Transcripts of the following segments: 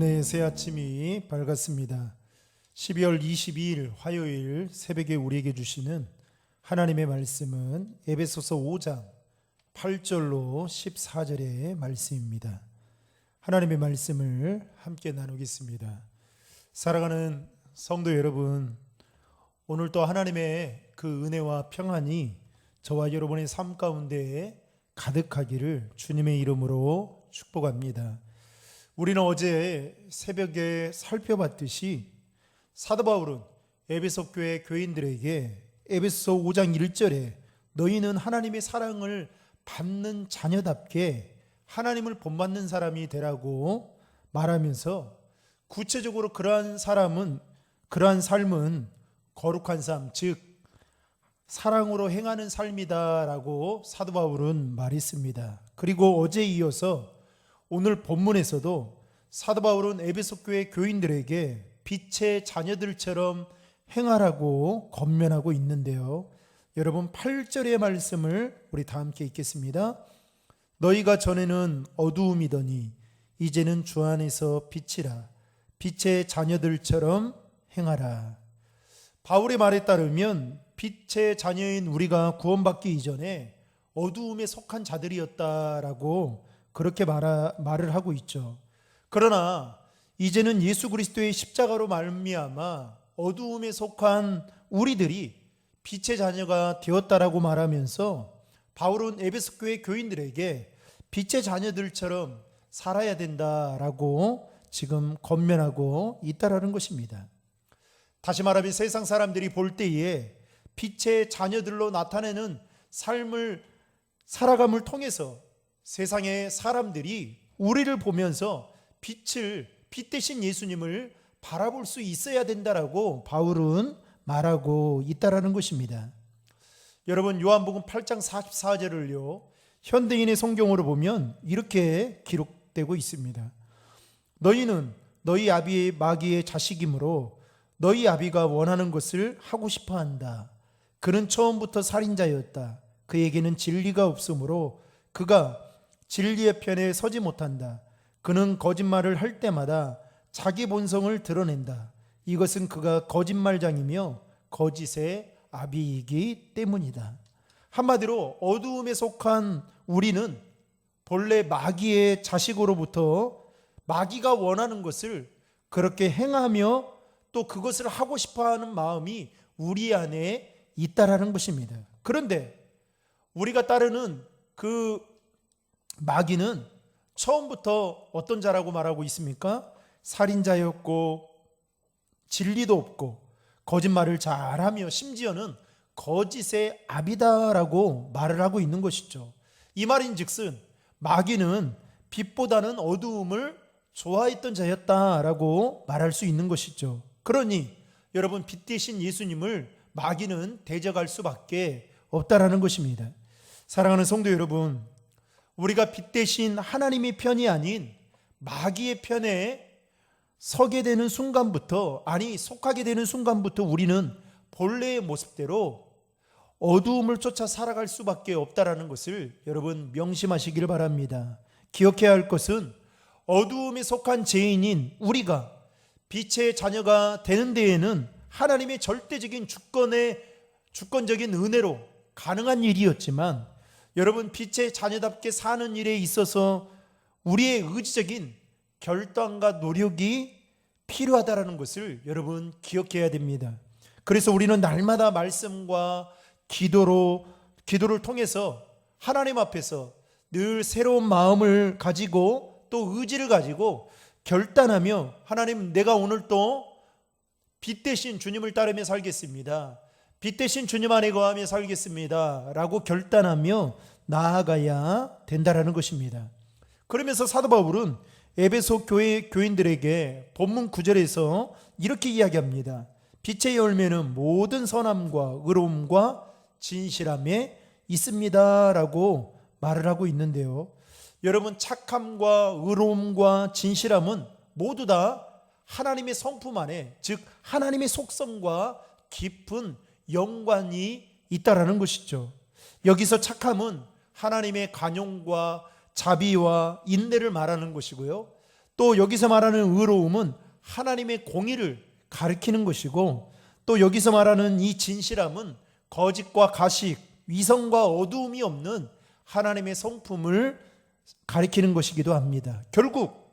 은혜의 새 아침이 밝았습니다. 12월 22일 화요일 새벽에 우리에게 주시는 하나님의 말씀은 에베소서 5장 8절로 14절의 말씀입니다. 하나님의 말씀을 함께 나누겠습니다. 사랑하는 성도 여러분, 오늘 또 하나님의 그 은혜와 평안이 저와 여러분의 삶 가운데 가득하기를 주님의 이름으로 축복합니다. 우리는 어제 새벽에 살펴봤듯이 사도 바울은 에베소 교회 교인들에게 에베소 5장 1절에 너희는 하나님의 사랑을 받는 자녀답게 하나님을 본받는 사람이 되라고 말하면서 구체적으로 그러한 삶은 거룩한 삶, 즉 사랑으로 행하는 삶이다라고 사도 바울은 말했습니다. 그리고 어제 이어서 오늘 본문에서도 사도 바울은 에베소 교회 교인들에게 빛의 자녀들처럼 행하라고 권면하고 있는데요. 여러분 8절의 말씀을 우리 다 함께 읽겠습니다. 너희가 전에는 어두움이더니 이제는 주 안에서 빛이라. 빛의 자녀들처럼 행하라. 바울의 말에 따르면 빛의 자녀인 우리가 구원받기 이전에 어두움에 속한 자들이었다라고 그렇게 말을 하고 있죠. 그러나 이제는 예수 그리스도의 십자가로 말미암아 어두움에 속한 우리들이 빛의 자녀가 되었다라고 말하면서 바울은 에베소 교회 교인들에게 빛의 자녀들처럼 살아야 된다라고 지금 권면하고 있다라는 것입니다. 다시 말하면 세상 사람들이 볼 때에 빛의 자녀들로 나타내는 삶을 살아감을 통해서 세상의 사람들이 우리를 보면서 빛 대신 예수님을 바라볼 수 있어야 된다라고 바울은 말하고 있다라는 것입니다. 여러분 요한복음 8장 44절을요 현대인의 성경으로 보면 이렇게 기록되고 있습니다. 너희는 너희 아비의 마귀의 자식이므로 너희 아비가 원하는 것을 하고 싶어한다. 그는 처음부터 살인자였다. 그에게는 진리가 없으므로 그가 진리의 편에 서지 못한다. 그는 거짓말을 할 때마다 자기 본성을 드러낸다. 이것은 그가 거짓말장이며 거짓의 아비이기 때문이다. 한마디로 어두움에 속한 우리는 본래 마귀의 자식으로부터 마귀가 원하는 것을 그렇게 행하며 또 그것을 하고 싶어하는 마음이 우리 안에 있다라는 것입니다. 그런데 우리가 따르는 그 마귀는 처음부터 어떤 자라고 말하고 있습니까? 살인자였고 진리도 없고 거짓말을 잘하며 심지어는 거짓의 아비다라고 말을 하고 있는 것이죠. 이 말인즉슨 마귀는 빛보다는 어두움을 좋아했던 자였다라고 말할 수 있는 것이죠. 그러니 여러분 빛 대신 예수님을 마귀는 대적할 수밖에 없다라는 것입니다. 사랑하는 성도 여러분, 우리가 빛 대신 하나님의 편이 아닌 마귀의 편에 속하게 되는 순간부터 우리는 본래의 모습대로 어두움을 쫓아 살아갈 수밖에 없다라는 것을 여러분 명심하시길 바랍니다. 기억해야 할 것은 어두움에 속한 죄인인 우리가 빛의 자녀가 되는 데에는 하나님의 절대적인 주권적인 은혜로 가능한 일이었지만 여러분 빛의 자녀답게 사는 일에 있어서 우리의 의지적인 결단과 노력이 필요하다는 것을 여러분 기억해야 됩니다. 그래서 우리는 날마다 말씀과 기도를 통해서 하나님 앞에서 늘 새로운 마음을 가지고 또 의지를 가지고 결단하며 하나님 내가 오늘 또 빛 대신 주님을 따르며 살겠습니다. 빛 대신 주님 안에 거하며 살겠습니다 라고 결단하며 나아가야 된다라는 것입니다. 그러면서 사도 바울은 에베소 교회 교인들에게 본문 9절에서 이렇게 이야기합니다. 빛의 열매는 모든 선함과 의로움과 진실함에 있습니다 라고 말을 하고 있는데요. 여러분 착함과 의로움과 진실함은 모두 다 하나님의 성품 안에, 즉 하나님의 속성과 깊은 연관이 있다라는 것이죠. 여기서 착함은 하나님의 관용과 자비와 인내를 말하는 것이고요. 또 여기서 말하는 의로움은 하나님의 공의를 가리키는 것이고, 또 여기서 말하는 이 진실함은 거짓과 가식, 위선과 어두움이 없는 하나님의 성품을 가리키는 것이기도 합니다. 결국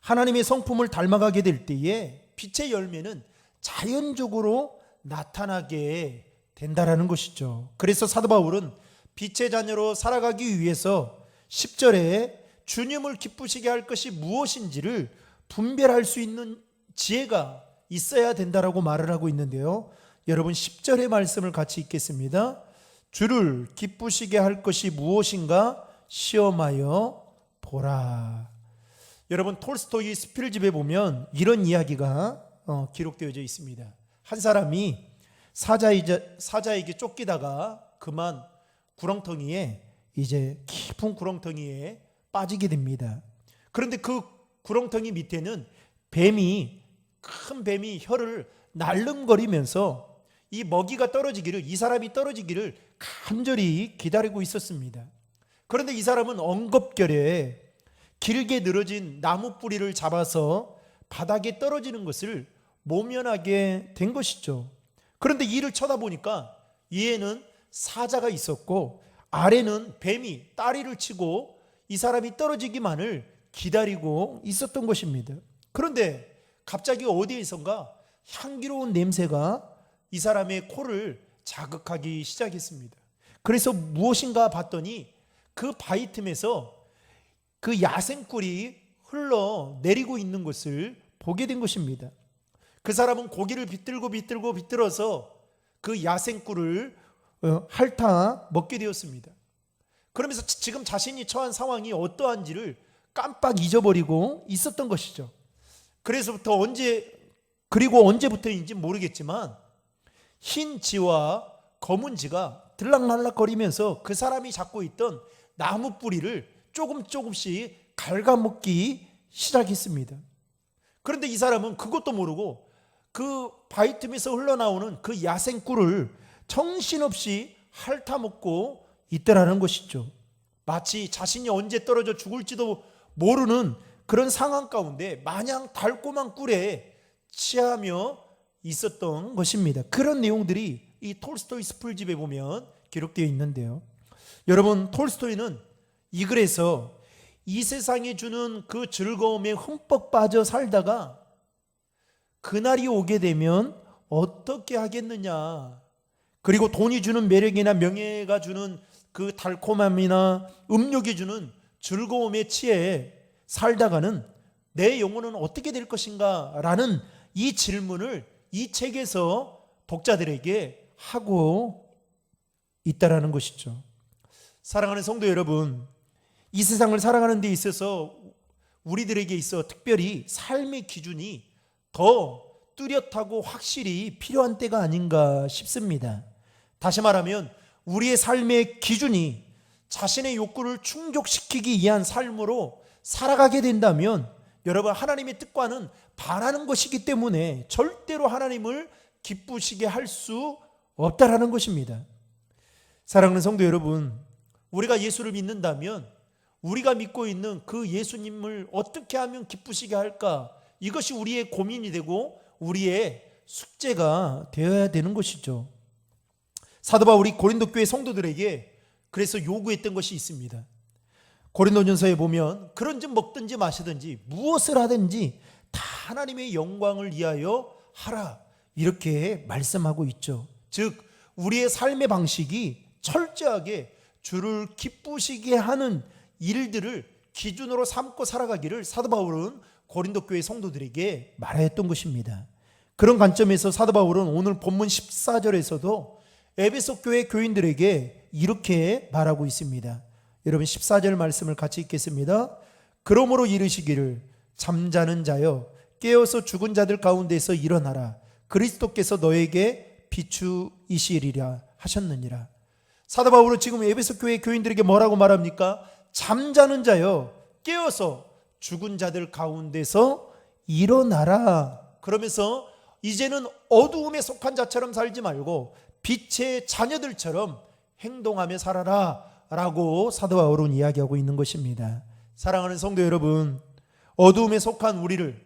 하나님의 성품을 닮아가게 될 때에 빛의 열매는 자연적으로 나타나게 된다라는 것이죠. 그래서 사도 바울은 빛의 자녀로 살아가기 위해서 10절에 주님을 기쁘시게 할 것이 무엇인지를 분별할 수 있는 지혜가 있어야 된다라고 말을 하고 있는데요. 여러분 10절의 말씀을 같이 읽겠습니다. 주를 기쁘시게 할 것이 무엇인가 시험하여 보라. 여러분 톨스토이 스필집에 보면 이런 이야기가 기록되어져 있습니다. 한 사람이 사자에게 쫓기다가 그만 구렁텅이에, 이제 깊은 구렁텅이에 빠지게 됩니다. 그런데 그 구렁텅이 밑에는 큰 뱀이 혀를 날름거리면서 이 먹이가 떨어지기를, 이 사람이 떨어지기를 간절히 기다리고 있었습니다. 그런데 이 사람은 엉겁결에 길게 늘어진 나무 뿌리를 잡아서 바닥에 떨어지는 것을 모면하게 된 것이죠. 그런데 이를 쳐다보니까 위에는 사자가 있었고 아래는 뱀이 다리를 치고 이 사람이 떨어지기만을 기다리고 있었던 것입니다. 그런데 갑자기 어디에선가 향기로운 냄새가 이 사람의 코를 자극하기 시작했습니다. 그래서 무엇인가 봤더니 그 바위 틈에서 그 야생꿀이 흘러내리고 있는 것을 보게 된 것입니다. 그 사람은 고기를 비틀어서 그 야생꿀을 핥아 먹게 되었습니다. 그러면서 지금 자신이 처한 상황이 어떠한지를 깜빡 잊어버리고 있었던 것이죠. 그리고 언제부터인지 모르겠지만 흰 지와 검은 지가 들락날락거리면서 그 사람이 잡고 있던 나무 뿌리를 조금씩 갉아먹기 시작했습니다. 그런데 이 사람은 그것도 모르고 그 바위 틈에서 흘러나오는 그 야생꿀을 정신없이 핥아먹고 있더라는 것이죠. 마치 자신이 언제 떨어져 죽을지도 모르는 그런 상황 가운데 마냥 달콤한 꿀에 취하며 있었던 것입니다. 그런 내용들이 이 톨스토이 스필집에 보면 기록되어 있는데요. 여러분 톨스토이는 이 글에서 이 세상이 주는 그 즐거움에 흠뻑 빠져 살다가 그날이 오게 되면 어떻게 하겠느냐, 그리고 돈이 주는 매력이나 명예가 주는 그 달콤함이나 음욕이 주는 즐거움에 취해 살다가는 내 영혼은 어떻게 될 것인가 라는 이 질문을 이 책에서 독자들에게 하고 있다라는 것이죠. 사랑하는 성도 여러분, 이 세상을 살아가는 데 있어서 우리들에게 있어 특별히 삶의 기준이 더 뚜렷하고 확실히 필요한 때가 아닌가 싶습니다. 다시 말하면 우리의 삶의 기준이 자신의 욕구를 충족시키기 위한 삶으로 살아가게 된다면 여러분 하나님의 뜻과는 반하는 것이기 때문에 절대로 하나님을 기쁘시게 할 수 없다라는 것입니다. 사랑하는 성도 여러분, 우리가 예수를 믿는다면 우리가 믿고 있는 그 예수님을 어떻게 하면 기쁘시게 할까, 이것이 우리의 고민이 되고 우리의 숙제가 되어야 되는 것이죠. 사도 바울이 고린도 교회 성도들에게 그래서 요구했던 것이 있습니다. 고린도전서에 보면 그런즉 먹든지 마시든지 무엇을 하든지 다 하나님의 영광을 위하여 하라, 이렇게 말씀하고 있죠. 즉 우리의 삶의 방식이 철저하게 주를 기쁘시게 하는 일들을 기준으로 삼고 살아가기를 사도 바울은 고린도 교회 성도들에게 말하였던 것입니다. 그런 관점에서 사도 바울은 오늘 본문 14절에서도 에베소 교회 교인들에게 이렇게 말하고 있습니다. 여러분 14절 말씀을 같이 읽겠습니다. 그러므로 이르시기를 잠자는 자여 깨어서 죽은 자들 가운데서 일어나라, 그리스도께서 너에게 비추이시리라 하셨느니라. 사도 바울은 지금 에베소 교회 교인들에게 뭐라고 말합니까? 잠자는 자여 깨어서 죽은 자들 가운데서 일어나라. 그러면서 이제는 어두움에 속한 자처럼 살지 말고 빛의 자녀들처럼 행동하며 살아라 라고 사도 바울은 이야기하고 있는 것입니다. 사랑하는 성도 여러분, 어두움에 속한 우리를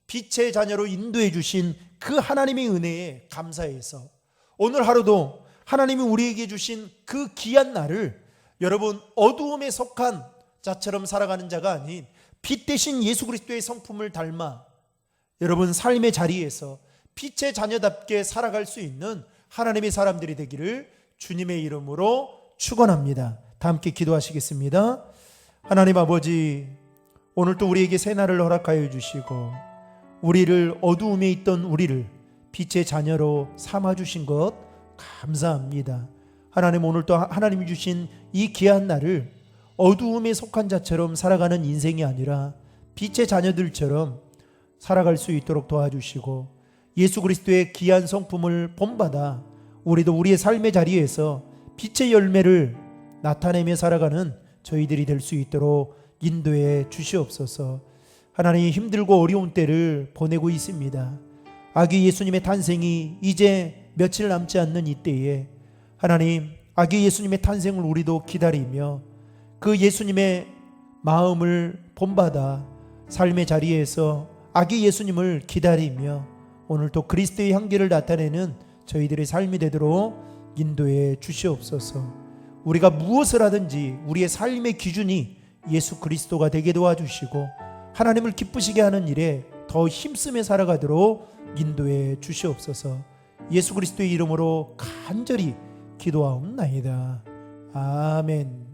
빛의 자녀로 인도해 주신 그 하나님의 은혜에 감사해서 오늘 하루도 하나님이 우리에게 주신 그 귀한 날을 여러분 어두움에 속한 자처럼 살아가는 자가 아닌 빛 대신 예수 그리스도의 성품을 닮아 여러분 삶의 자리에서 빛의 자녀답게 살아갈 수 있는 하나님의 사람들이 되기를 주님의 이름으로 축원합니다. 다 함께 기도하시겠습니다. 하나님 아버지, 오늘도 우리에게 새 날을 허락하여 주시고 우리를 어두움에 있던 우리를 빛의 자녀로 삼아 주신 것 감사합니다. 하나님, 오늘도 하나님이 주신 이 귀한 날을 어두움에 속한 자처럼 살아가는 인생이 아니라 빛의 자녀들처럼 살아갈 수 있도록 도와주시고 예수 그리스도의 귀한 성품을 본받아 우리도 우리의 삶의 자리에서 빛의 열매를 나타내며 살아가는 저희들이 될 수 있도록 인도해 주시옵소서. 하나님, 힘들고 어려운 때를 보내고 있습니다. 아기 예수님의 탄생이 이제 며칠 남지 않는 이때에 하나님, 아기 예수님의 탄생을 우리도 기다리며 그 예수님의 마음을 본받아 삶의 자리에서 아기 예수님을 기다리며 오늘도 그리스도의 향기를 나타내는 저희들의 삶이 되도록 인도해 주시옵소서. 우리가 무엇을 하든지 우리의 삶의 기준이 예수 그리스도가 되게 도와주시고 하나님을 기쁘시게 하는 일에 더 힘쓰며 살아가도록 인도해 주시옵소서. 예수 그리스도의 이름으로 간절히 기도하옵나이다. 아멘.